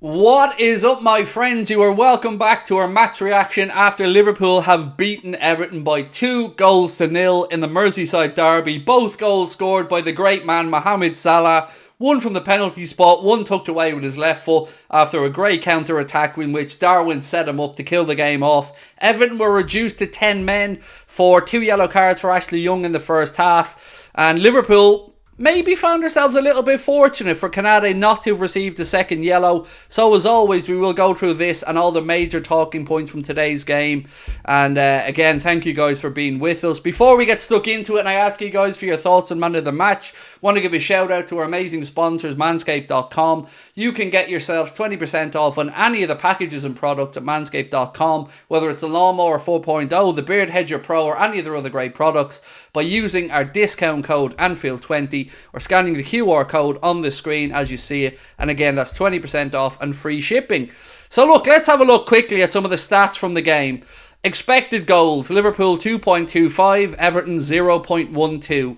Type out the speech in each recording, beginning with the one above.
What is up, my friends? You are welcome back to our match reaction after Liverpool have beaten Everton by 2-0 in the Merseyside derby. Both goals scored by the great man Mohamed Salah. One from the penalty spot, one tucked away with his left foot after a great counter-attack in which Darwin set him up to kill the game off. Everton were reduced to 10 men for 2 yellow cards for Ashley Young in the first half. And Liverpool maybe found ourselves a little bit fortunate for Canade not to have received a second yellow. So as always, we will go through this and all the major talking points from today's game. And again, thank you guys for being with us. Before we get stuck into it and I ask you guys for your thoughts on Man of the Match, want to give a shout out to our amazing sponsors, manscaped.com. You can get yourselves 20% off on any of the packages and products at manscaped.com, whether it's the Lawnmower 4.0, the Beard Hedger Pro or any of their other great products, by using our discount code Anfield20 or scanning the QR code on the screen as you see it. And again, that's 20% off and free shipping. So look, let's have a look quickly at some of the stats from the game. Expected goals, Liverpool 2.25, Everton 0.12.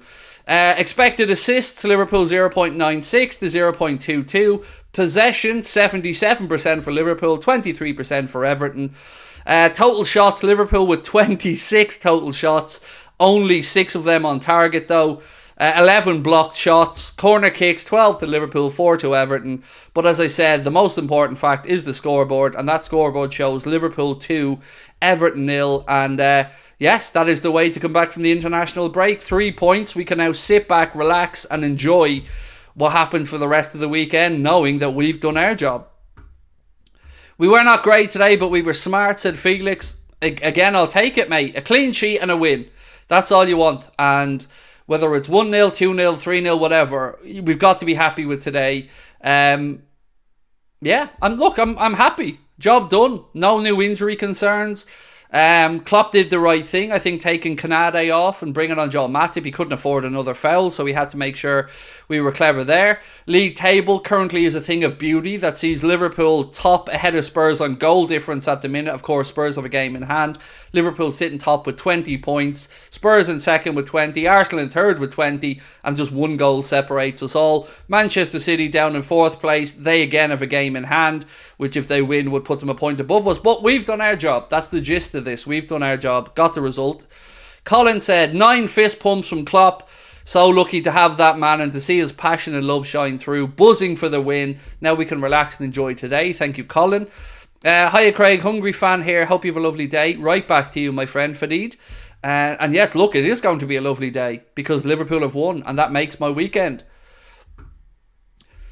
Expected assists, Liverpool 0.96 to 0.22. Possession, 77% for Liverpool, 23% for Everton. Total shots, Liverpool with 26 total shots. Only 6 of them on target though. 11 blocked shots, corner kicks, 12 to Liverpool, 4 to Everton. But as I said, the most important fact is the scoreboard, and that scoreboard shows Liverpool 2, Everton 0. And yes, that is the way to come back from the international break. 3 points. We can now sit back, relax, and enjoy what happens for the rest of the weekend, knowing that we've done our job. We were not great today, but we were smart, said Felix. Again, I'll take it, mate. A clean sheet and a win. That's all you want. And whether it's 1-0, 2-0, 3-0, whatever, we've got to be happy with today. Yeah, I'm happy. Job done. No new injury concerns. Klopp did the right thing, I think, taking Canade off and bringing on Joel Matip. He couldn't afford another foul, so we had to make sure we were clever there. League table currently is a thing of beauty that sees Liverpool top ahead of Spurs on goal difference at the minute. Of course, Spurs have a game in hand. Liverpool sitting top with 20 points. Spurs in second with 20. Arsenal in third with 20. And just 1 goal separates us all. Manchester City down in fourth place. They again have a game in hand, which if they win would put them a point above us. But we've done our job. That's the gist of this. We've done our job. Got the result. Colin said 9 fist pumps from Klopp. So lucky to have that man and to see his passion and love shine through. Buzzing for the win. Now we can relax and enjoy today. Thank you, Colin. Hiya, Craig. Hungry fan here. Hope you have a lovely day. Right back to you, my friend Fadid. And yet, look, it is going to be a lovely day because Liverpool have won and that makes my weekend.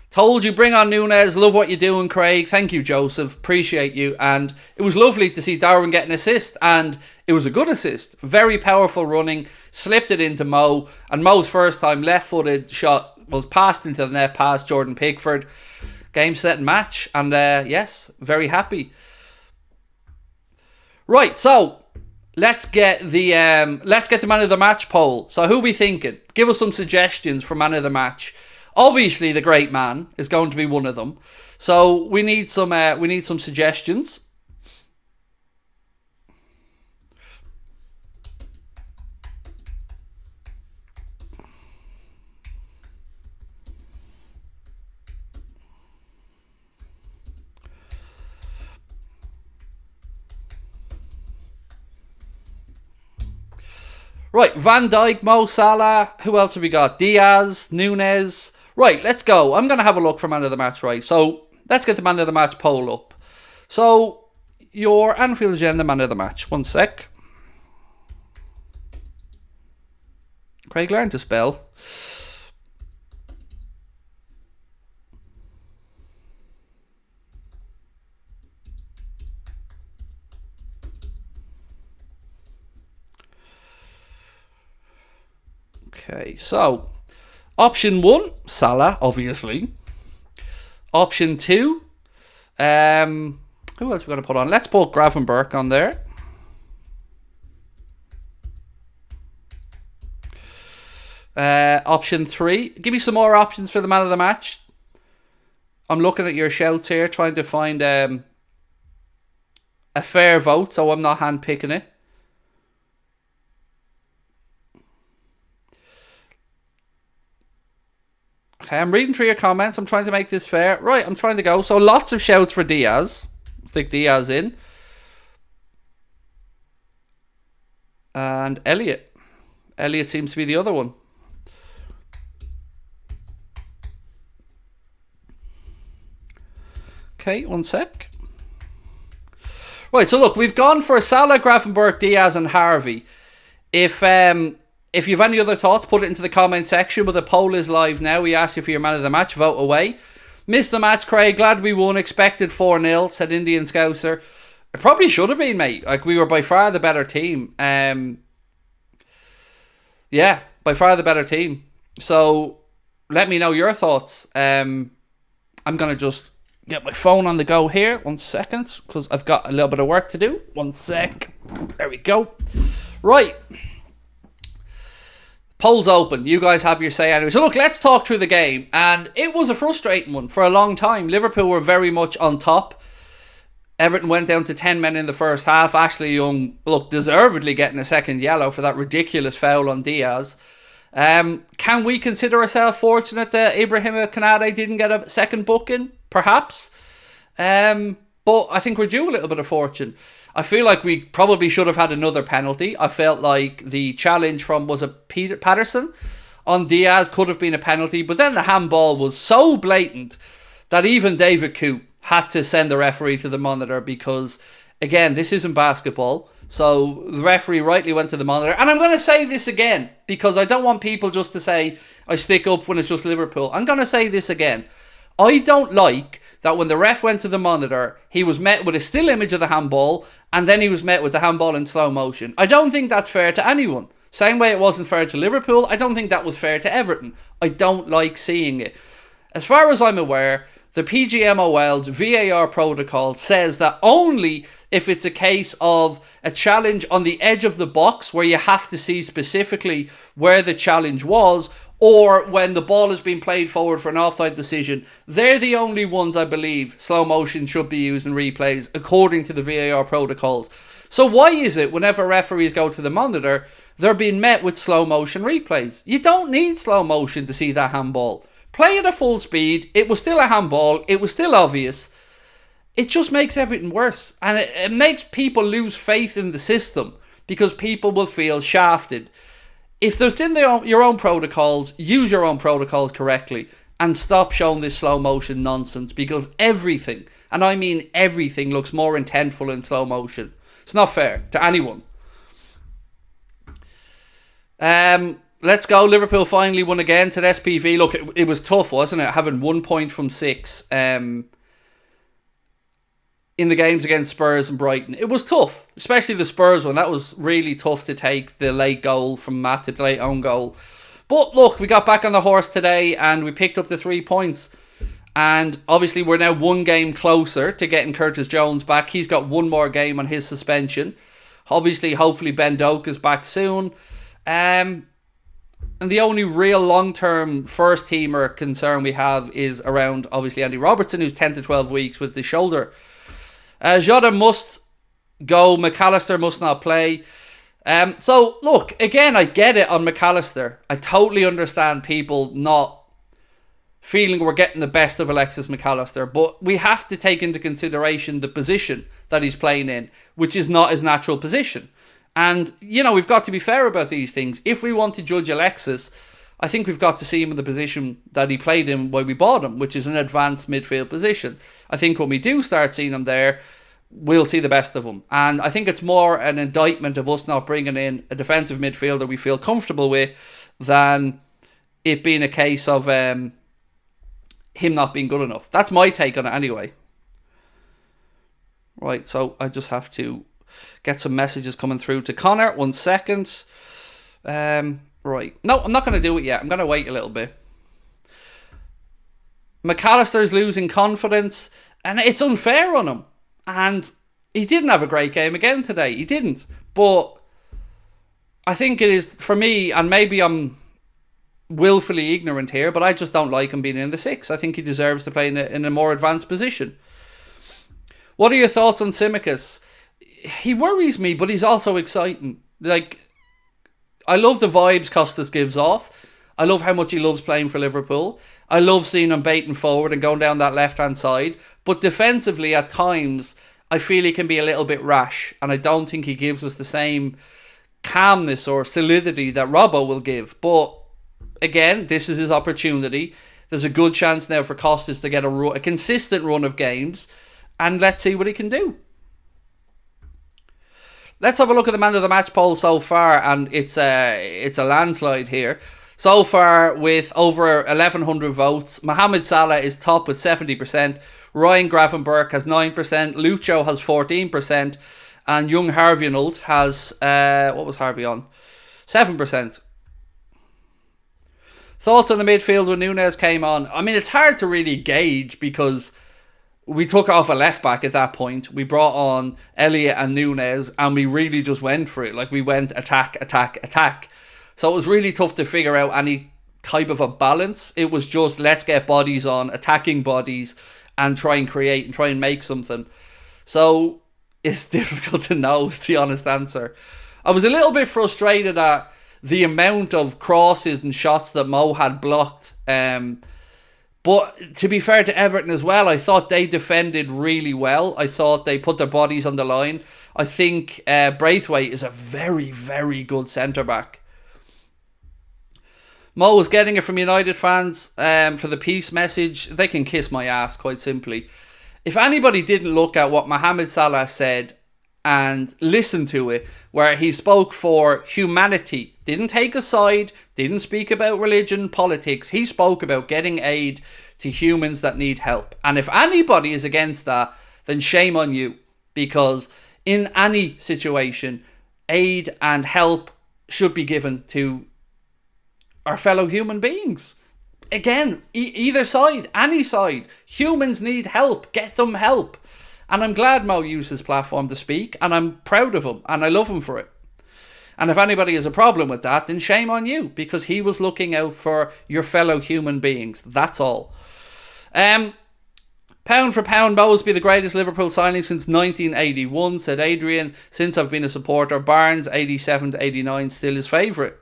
Told you, bring on Núñez. Love what you're doing, Craig. Thank you, Joseph. Appreciate you. And it was lovely to see Darwin get an assist. And it was a good assist. Very powerful running. Slipped it into Mo. And Mo's first time left-footed shot was passed into the net past Jordan Pickford. Game, set, and match. And yes, very happy. Right, so let's get the man of the match poll. So who are we thinking? Give us some suggestions for man of the match. Obviously, the great man is going to be one of them. So we need some suggestions. Right, Van Dijk, Mo Salah. Who else have we got? Diaz, Núñez. Right, let's go. I'm going to have a look for man of the match, right? So, let's get the man of the match poll up. So, your Anfield Agenda man of the match. 1 sec. Craig, learn to spell. Okay, so option 1, Salah, obviously. Option 2, who else are we going to put on? Let's put Gravenberch on there. Option 3, give me some more options for the man of the match. I'm looking at your shouts here, trying to find a fair vote, so I'm not hand-picking it. Okay, I'm reading through your comments. I'm trying to make this fair. Right, I'm trying to go. So lots of shouts for Diaz. Stick Diaz in. And Elliot. Elliot seems to be the other one. Okay, one sec. Right, so look, we've gone for Salah, Grafenberg, Diaz and Harvey. If you have any other thoughts, put it into the comment section, but the poll is live now. We asked you for your man of the match, vote away. Missed the match, Craig, glad we won, expected 4-0, said Indian Scouser. It probably should have been, mate. Like, we were by far the better team. Yeah, by far the better team. So, let me know your thoughts. I'm going to just get my phone on the go here. 1 second, because I've got a little bit of work to do. 1 sec. There we go. Right. Poll's open. You guys have your say anyway. So look, let's talk through the game. And it was a frustrating one for a long time. Liverpool were very much on top. Everton went down to 10 men in the first half. Ashley Young, look, deservedly getting a second yellow for that ridiculous foul on Diaz. Can we consider ourselves fortunate that Ibrahim Konate didn't get a second booking? Perhaps. But I think we're due a little bit of fortune. I feel like we probably should have had another penalty. I felt like the challenge from, was it Peter Patterson on Diaz, could have been a penalty. But then the handball was so blatant that even David Coote had to send the referee to the monitor because, again, this isn't basketball. So the referee rightly went to the monitor. And I'm going to say this again because I don't want people just to say I stick up when it's just Liverpool. I'm going to say this again. I don't like that when the ref went to the monitor, he was met with a still image of the handball and then he was met with the handball in slow motion. I don't think that's fair to anyone. Same way it wasn't fair to Liverpool, I don't think that was fair to Everton. I don't like seeing it. As far as I'm aware, the PGMOL's VAR protocol says that only if it's a case of a challenge on the edge of the box where you have to see specifically where the challenge was, or when the ball has been played forward for an offside decision, they're the only ones I believe slow motion should be used in replays according to the VAR protocols. So why is it whenever referees go to the monitor, they're being met with slow motion replays? You don't need slow motion to see that handball. Play it at full speed. It was still a handball. It was still obvious. It just makes everything worse. And it makes people lose faith in the system because people will feel shafted. If there's in your own protocols, use your own protocols correctly and stop showing this slow motion nonsense because everything, and I mean everything, looks more intentful in slow motion. It's not fair to anyone. Let's go. Liverpool finally won again to the SPV. Look, it was tough, wasn't it? Having 1 point from 6 in the games against Spurs and Brighton. It was tough, especially the Spurs one. That was really tough to take, the late goal from Matip, the late own goal. But look, we got back on the horse today and we picked up the 3 points. And obviously we're now 1 game closer to getting Curtis Jones back. He's got 1 more game on his suspension. Obviously, hopefully Ben Doak is back soon. And the only real long-term first-teamer concern we have is around, obviously, Andy Robertson, who's 10 to 12 weeks with the shoulder. Jota must go. McAllister must not play. So, look, again, I get it on McAllister. I totally understand people not feeling we're getting the best of Alexis McAllister, but we have to take into consideration the position that he's playing in, which is not his natural position. And, you know, we've got to be fair about these things. If we want to judge Alexis, I think we've got to see him in the position that he played in when we bought him, which is an advanced midfield position. I think when we do start seeing him there, we'll see the best of him. And I think it's more an indictment of us not bringing in a defensive midfielder we feel comfortable with than it being a case of him not being good enough. That's my take on it anyway. Right, so I just have to get some messages coming through to Connor. 1 second. Right. No, I'm not going to do it yet. I'm going to wait a little bit. McAllister's losing confidence, and it's unfair on him. And he didn't have a great game again today. He didn't. But I think it is, for me, and maybe I'm willfully ignorant here, but I just don't like him being in the 6. I think he deserves to play in a more advanced position. What are your thoughts on Tsimikas? He worries me, but he's also exciting. Like, I love the vibes Costas gives off. I love how much he loves playing for Liverpool. I love seeing him baiting forward and going down that left-hand side. But defensively, at times, I feel he can be a little bit rash. And I don't think he gives us the same calmness or solidity that Robbo will give. But again, this is his opportunity. There's a good chance now for Costas to get a consistent run of games. And let's see what he can do. Let's have a look at the man of the match poll so far. And it's a landslide here. So far, with over 1,100 votes, Mohamed Salah is top with 70%. Ryan Gravenberch has 9%. Lucho has 14%. And young Harvey has, what was Harvey on? 7%. Thoughts on the midfield when Núñez came on? I mean, it's hard to really gauge because we took off a left back at that point. We brought on Elliott and Núñez and we really just went for it. Like, we went attack, attack, attack. So it was really tough to figure out any type of a balance. It was just, let's get bodies on, attacking bodies, and try and create and try and make something. So it's difficult to know, is the honest answer. I was a little bit frustrated at the amount of crosses and shots that Mo had blocked. But to be fair to Everton as well, I thought they defended really well. I thought they put their bodies on the line. I think Braithwaite is a very, very good centre-back. Mo was getting it from United fans for the peace message. They can kiss my ass, quite simply. If anybody didn't look at what Mohamed Salah said and listen to it, where he spoke for humanity, didn't take a side, didn't speak about religion, politics. He spoke about getting aid to humans that need help. And if anybody is against that, then shame on you. Because in any situation, aid and help should be given to our fellow human beings. Again, either side, any side. Humans need help. Get them help. And I'm glad Mo used his platform to speak. And I'm proud of him. And I love him for it. And if anybody has a problem with that, then shame on you. Because he was looking out for your fellow human beings. That's all. Pound for pound, Mosby, the greatest Liverpool signing since 1981, said Adrian. Since I've been a supporter, Barnes, 87 to 89, still his favourite.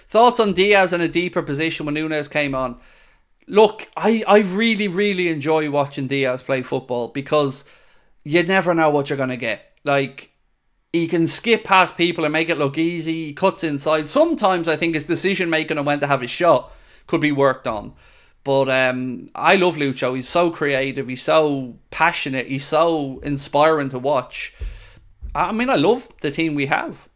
Thoughts on Diaz in a deeper position when Núñez came on? Look, I really, really enjoy watching Diaz play football because you never know what you're going to get. Like, he can skip past people and make it look easy. He cuts inside. Sometimes I think his decision making on when to have his shot could be worked on. But I love Lucho. He's so creative. He's so passionate. He's so inspiring to watch. I mean, I love the team we have.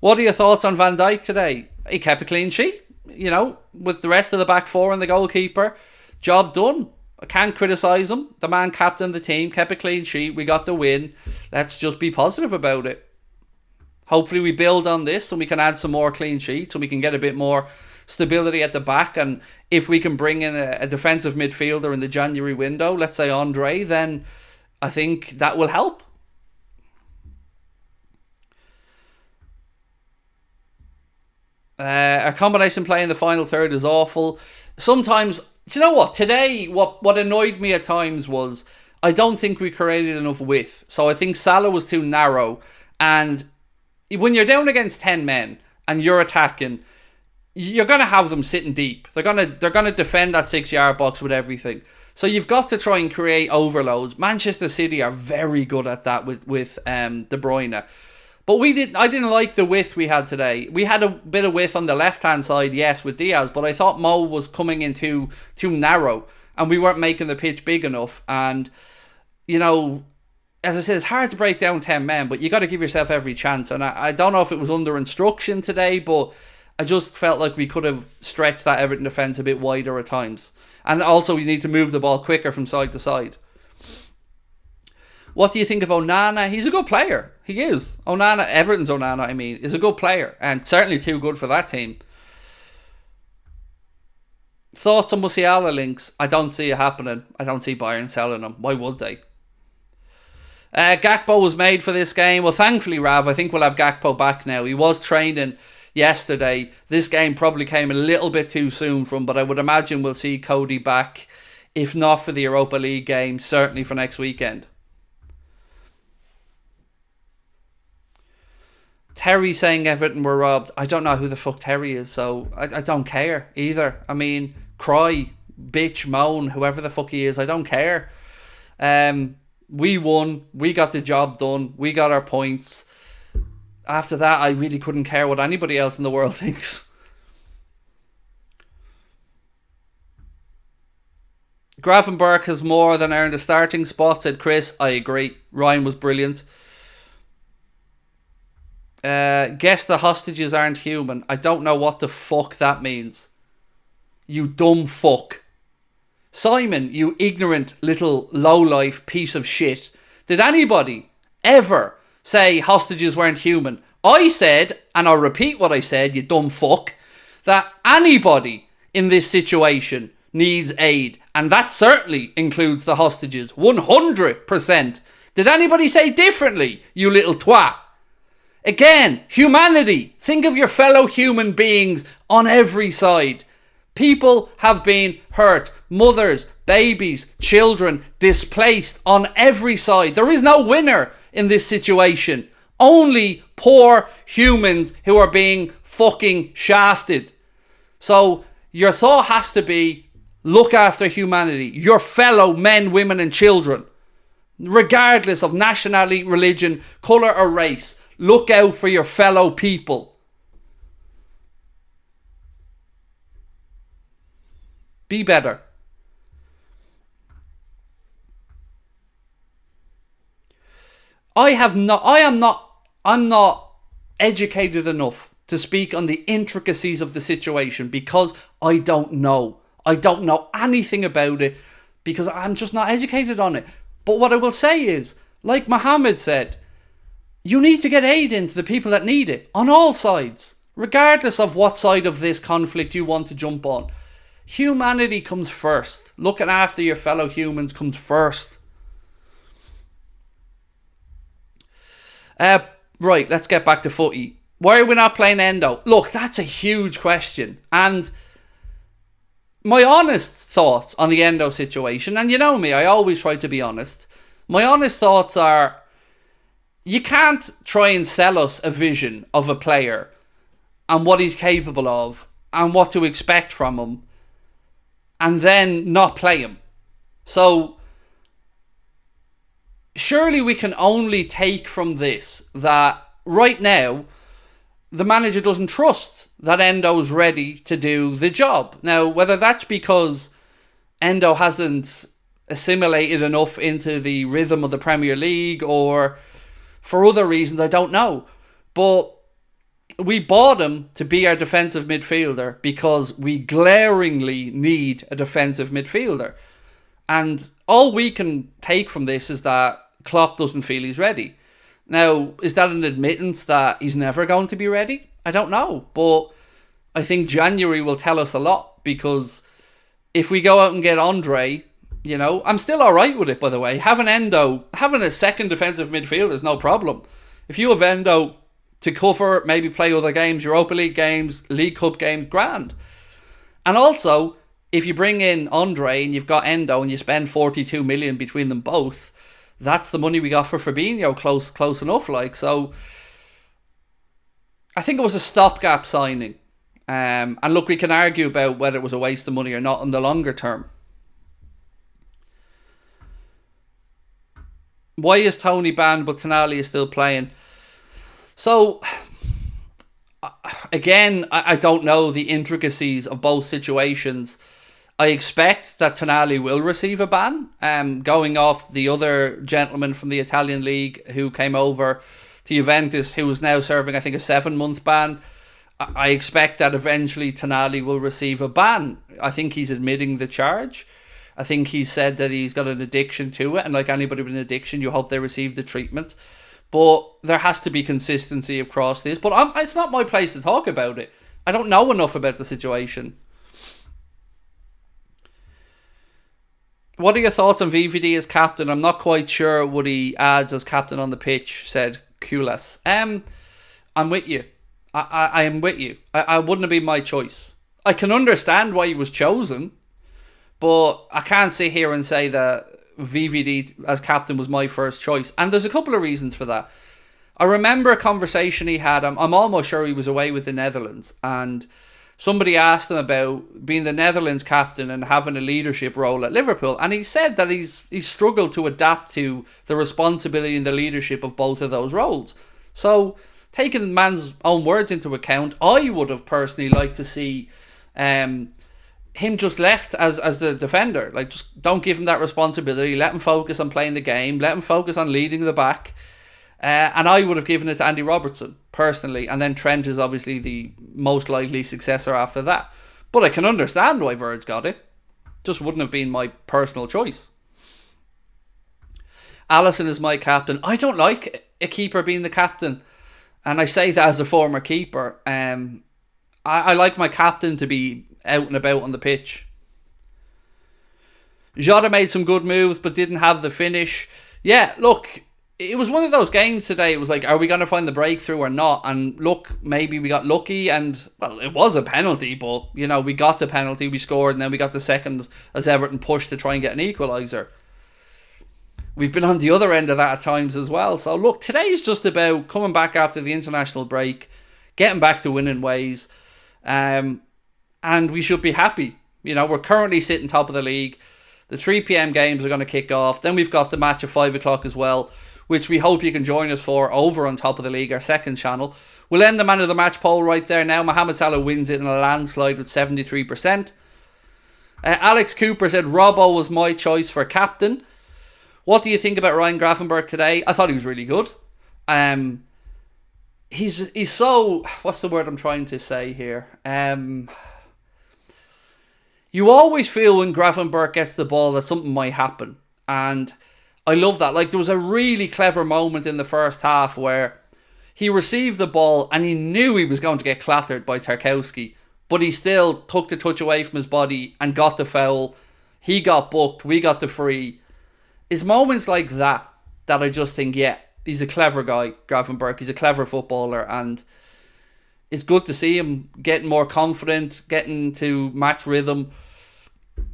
What are your thoughts on Van Dijk today? He kept a clean sheet, you know, with the rest of the back four and the goalkeeper. Job done. I can't criticise him. The man captained the team, kept a clean sheet. We got the win. Let's just be positive about it. Hopefully we build on this and we can add some more clean sheets and we can get a bit more stability at the back. And if we can bring in a defensive midfielder in the January window, let's say Andre, then I think that will help. Our combination play in the final third is awful. Sometimes, do you know what? Today, what annoyed me at times was I don't think we created enough width. So I think Salah was too narrow. And when you're down against 10 men and you're attacking, you're going to have them sitting deep. They're going to defend that 6-yard box with everything. So you've got to try and create overloads. Manchester City are very good at that with De Bruyne. But I didn't like the width we had today. We had a bit of width on the left-hand side, yes, with Diaz, but I thought Mo was coming in too narrow, and we weren't making the pitch big enough. And, you know, as I said, it's hard to break down 10 men, but you got to give yourself every chance. And I don't know if it was under instruction today, but I just felt like we could have stretched that Everton defence a bit wider at times. And also, we need to move the ball quicker from side to side. What do you think of Onana? He's a good player. He is. Everton's Onana, I mean, is a good player. And certainly too good for that team. Thoughts on Musiala links? I don't see it happening. I don't see Bayern selling him. Why would they? Gakpo was made for this game. Well, thankfully, Rav, I think we'll have Gakpo back now. He was training yesterday. This game probably came a little bit too soon for him, but I would imagine we'll see Cody back. If not for the Europa League game, certainly for next weekend. Terry saying Everton were robbed. I don't know who the fuck Terry is, so I don't care either. I mean, cry, bitch, moan, whoever the fuck he is, I don't care. We won. We got the job done. We got our points. After that, I really couldn't care what anybody else in the world thinks. Gravenberg has more than earned a starting spot, said Chris. I agree. Ryan was brilliant. Guess the hostages aren't human. I don't know what the fuck that means. You dumb fuck. Simon, you ignorant little lowlife piece of shit. Did anybody ever say hostages weren't human? I said, and I'll repeat what I said, you dumb fuck, that anybody in this situation needs aid. And that certainly includes the hostages. 100%. Did anybody say differently, you little twat? Again, humanity. Think of your fellow human beings on every side. People have been hurt. Mothers, babies, children, displaced on every side. There is no winner in this situation. Only poor humans who are being fucking shafted. So your thought has to be, look after humanity. Your fellow men, women and children. Regardless of nationality, religion, colour or race. Look out for your fellow people. Be better. I'm not educated enough to speak on the intricacies of the situation because I don't know. I don't know anything about it because I'm just not educated on it. But what I will say is, like Mohammed said, you need to get aid into the people that need it on all sides, regardless of what side of this conflict you want to jump on. Humanity comes first. Looking after your fellow humans comes first. Right, let's get back to footy. Why are we not playing Endo? Look, that's a huge question. And my honest thoughts on the Endo situation, and you know me, I always try to be honest. My honest thoughts are, you can't try and sell us a vision of a player and what he's capable of and what to expect from him and then not play him. So surely we can only take from this that right now the manager doesn't trust that Endo's ready to do the job. Now, whether that's because Endo hasn't assimilated enough into the rhythm of the Premier League or for other reasons, I don't know. But we bought him to be our defensive midfielder because we glaringly need a defensive midfielder. And all we can take from this is that Klopp doesn't feel he's ready. Now, is that an admittance that he's never going to be ready? I don't know. But I think January will tell us a lot because if we go out and get Andre, you know, I'm still alright with it, by the way. Having Endo, having a second defensive midfielder is no problem. If you have Endo to cover, maybe play other games, Europa League games, League Cup games, grand. And also, if you bring in Andre and you've got Endo and you spend 42 million between them both, that's the money we got for Fabinho, close enough, like. So I think it was a stopgap signing. And look, we can argue about whether it was a waste of money or not in the longer term. Why is Tony banned but Tonali is still playing? So, again, I don't know the intricacies of both situations. I expect that Tonali will receive a ban, going off the other gentleman from the Italian league who came over to Juventus, who is now serving, I think, a 7-month ban. I expect that eventually Tonali will receive a ban. I think he's admitting the charge. I think he said that he's got an addiction to it, and like anybody with an addiction, you hope they receive the treatment. But there has to be consistency across this. But it's not my place to talk about it. I don't know enough about the situation. What are your thoughts on VVD as captain? I'm not quite sure what he adds as captain on the pitch, said Kulas. I'm with you. I am with you. I wouldn't have been my choice. I can understand why he was chosen, but I can't sit here and say that VVD as captain was my first choice. And there's a couple of reasons for that. I remember a conversation he had. I'm almost sure he was away with the Netherlands, and somebody asked him about being the Netherlands captain and having a leadership role at Liverpool, and he said that he's struggled to adapt to the responsibility and the leadership of both of those roles. So, taking the man's own words into account, I would have personally liked to see him just left as the defender. Like, just don't give him that responsibility. Let him focus on playing the game. Let him focus on leading the back. And I would have given it to Andy Robertson, personally. And then Trent is obviously the most likely successor after that. But I can understand why Virg got it. Just wouldn't have been my personal choice. Alisson is my captain. I don't like a keeper being the captain. And I say that as a former keeper. I like my captain to be out and about on the pitch. Jota made some good moves, but didn't have the finish. Yeah, look, it was one of those games today. It was like, are we going to find the breakthrough or not? And look, maybe we got lucky, and, well, it was a penalty, but, you know, we got the penalty, we scored, and then we got the second as Everton pushed to try and get an equaliser. We've been on the other end of that at times as well. So, look, today is just about coming back after the international break, getting back to winning ways, and we should be happy. You know, we're currently sitting top of the league. The 3 p.m. games are going to kick off. Then we've got the match at 5 o'clock as well, which we hope you can join us for over on Top of the League, our second channel. We'll end the man of the match poll right there now. Mohamed Salah wins it in a landslide with 73%. Alex Cooper said Robbo was my choice for captain. What do you think about Ryan Gravenberch today? I thought he was really good. He's so... What's the word I'm trying to say here? You always feel when Gravenberch gets the ball that something might happen. And I love that. Like, there was a really clever moment in the first half where he received the ball and he knew he was going to get clattered by Tarkowski, but he still took the touch away from his body and got the foul. He got booked. We got the free. It's moments like that that I just think, yeah, he's a clever guy, Gravenberch. He's a clever footballer, and it's good to see him getting more confident, getting to match rhythm.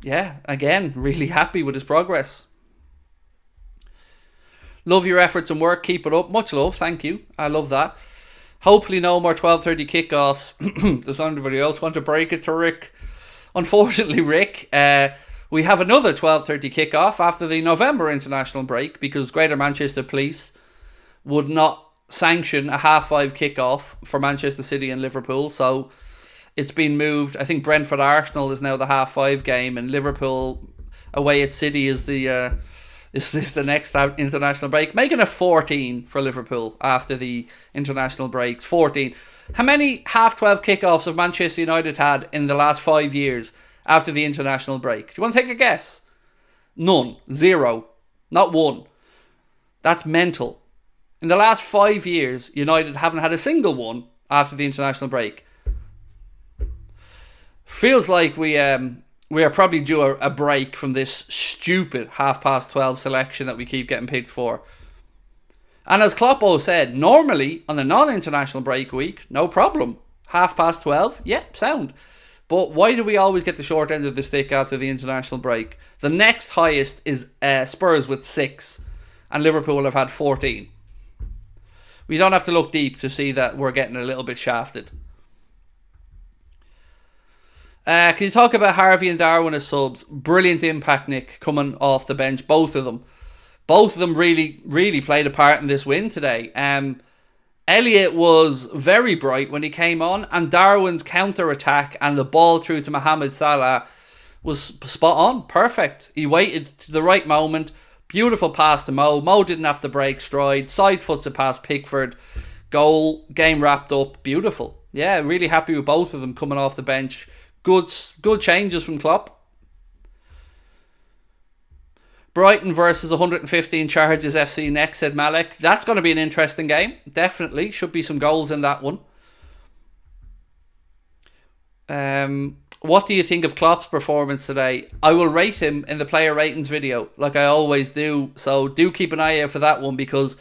Yeah, again, really happy with his progress. Love your efforts and work. Keep it up. Much love. Thank you. I love that. Hopefully no more 12:30 kickoffs. Does anybody else want to break it to Rick? Unfortunately, Rick, we have another 12:30 kickoff after the November international break because Greater Manchester Police would not sanction a 5:30 kickoff for Manchester City and Liverpool. So it's been moved. I think Brentford Arsenal is now the 5:30 game, and Liverpool away at City is the next international break, making it 14 for Liverpool after the international breaks. 14. How many 12:30 kickoffs have Manchester United had in the last 5 years after the international break? Do you want to take a guess? None. 0. Not one. That's mental. In the last 5 years, United haven't had a single one after the international break. Feels like we are probably due a break from this stupid 12:30 selection that we keep getting picked for. And as Kloppo said, normally on the non-international break week, no problem. 12:30, yep, sound. But why do we always get the short end of the stick after the international break? The next highest is Spurs with 6, and Liverpool have had 14. We don't have to look deep to see that we're getting a little bit shafted. Can you talk about Harvey and Darwin as subs? Brilliant impact, Nick, coming off the bench. Both of them. Both of them really, really played a part in this win today. Elliott was very bright when he came on, and Darwin's counter-attack and the ball through to Mohamed Salah was spot on. Perfect. He waited to the right moment. Beautiful pass to Mo. Mo didn't have to break stride. Side foots it past Pickford. Goal. Game wrapped up. Beautiful. Yeah, really happy with both of them coming off the bench. Good changes from Klopp. Brighton versus 115 charges FC next, said Malek. That's going to be an interesting game. Definitely. Should be some goals in that one. What do you think of Klopp's performance today? I will rate him in the player ratings video, like I always do. So do keep an eye out for that one, because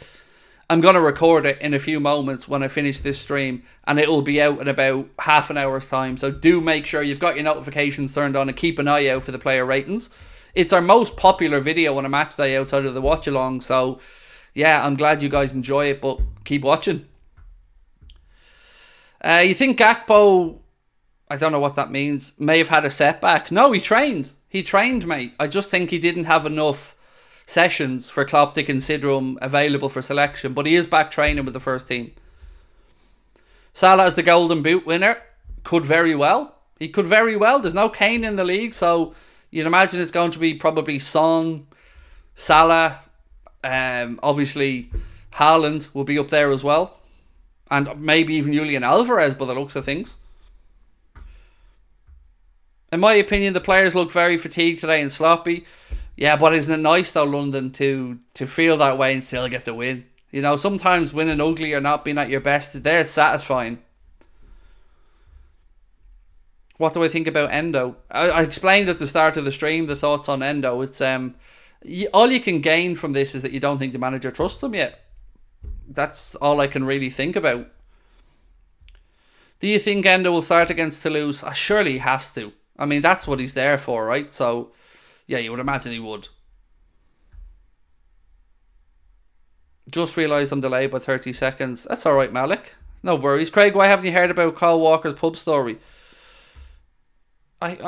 I'm going to record it in a few moments when I finish this stream, and it will be out in about half an hour's time. So do make sure you've got your notifications turned on and keep an eye out for the player ratings. It's our most popular video on a match day outside of the watch along, so yeah, I'm glad you guys enjoy it, but keep watching. You think Gakpo, I don't know what that means, may have had a setback? No, he trained. He trained, mate. I just think he didn't have enough sessions for Klopp to consider him available for selection, but he is back training with the first team. Salah as the Golden Boot winner, could very well. He could very well. There's no Kane in the league, so you'd imagine it's going to be probably Son, Salah, obviously Haaland will be up there as well. And maybe even Julian Alvarez by the looks of things. In my opinion, the players look very fatigued today and sloppy. Yeah, but isn't it nice though, London, to feel that way and still get the win? You know, sometimes winning ugly or not being at your best, there it's satisfying. What do I think about Endo? I explained at the start of the stream the thoughts on Endo. It's all you can gain from this is that you don't think the manager trusts him yet. That's all I can really think about. Do you think Endo will start against Toulouse? Surely he has to. I mean, that's what he's there for, right? So, yeah, you would imagine he would. Just realised I'm delayed by 30 seconds. That's alright, Malik. No worries. Craig, why haven't you heard about Kyle Walker's pub story?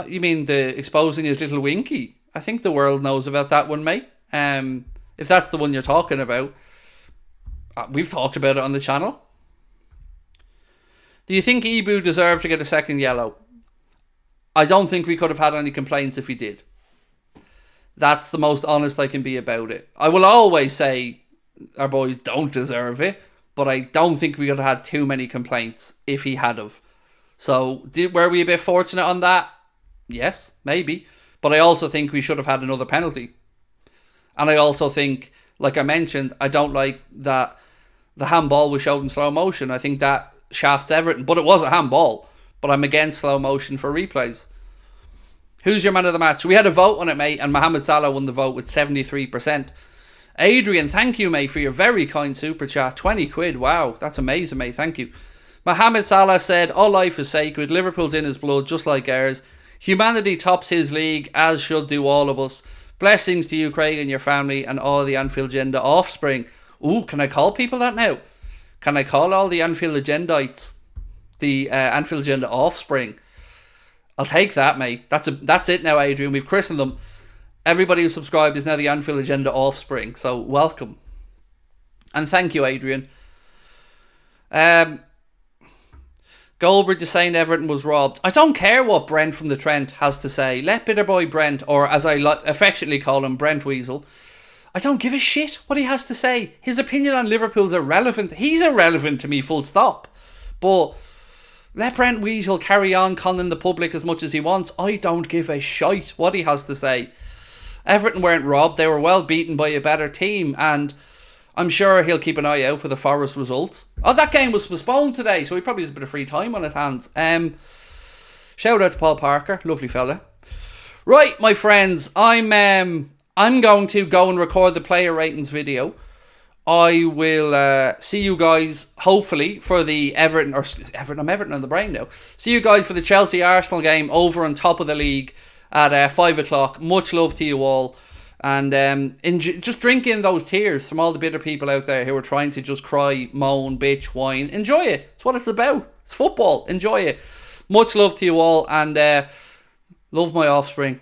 You mean the exposing his little winky? I think the world knows about that one, mate. If that's the one you're talking about. We've talked about it on the channel. Do you think Ibu deserved to get a second yellow? I don't think we could have had any complaints if he did. That's the most honest I can be about it. I will always say our boys don't deserve it, but I don't think we could have had too many complaints if he had of. So, were we a bit fortunate on that? Yes, maybe. But I also think we should have had another penalty. And I also think, like I mentioned, I don't like that the handball was showed in slow motion. I think that shafts Everton. But it was a handball. But I'm against slow motion for replays. Who's your man of the match? We had a vote on it, mate, and Mohamed Salah won the vote with 73%. Adrian, thank you, mate, for your very kind super chat. 20 quid. Wow, that's amazing, mate. Thank you. Mohamed Salah said, all life is sacred. Liverpool's in his blood, just like ours. Humanity tops his league, as should do all of us. Blessings to you, Craig, and your family, and all the Anfield Agenda offspring. Ooh, can I call people that now? Can I call all the Anfield Agendites the Anfield Agenda offspring? I'll take that, mate. That's it now, Adrian. We've christened them. Everybody who subscribed is now the Anfield Agenda offspring. So welcome. And thank you, Adrian. Goldbridge is saying Everton was robbed. I don't care what Brent from the Trent has to say. Let bitter boy Brent, or as I affectionately call him, Brent Weasel. I don't give a shit what he has to say. His opinion on Liverpool's irrelevant. He's irrelevant to me, full stop. But let Brent Weasel carry on conning the public as much as he wants. I don't give a shite what he has to say. Everton weren't robbed. They were well beaten by a better team, and I'm sure he'll keep an eye out for the Forest results. Oh, that game was postponed today, so he probably has a bit of free time on his hands. Shout out to Paul Parker, lovely fella. Right, my friends, I'm going to go and record the player ratings video. I will see you guys, hopefully, for the Everton, I'm Everton on the brain now. See you guys for the Chelsea-Arsenal game over on top of the league at 5 o'clock. Much love to you all. And just drink in those tears from all the bitter people out there who are trying to just cry, moan, bitch, whine. Enjoy it. It's what it's about. It's football. Enjoy it. Much love to you all, and love my offspring.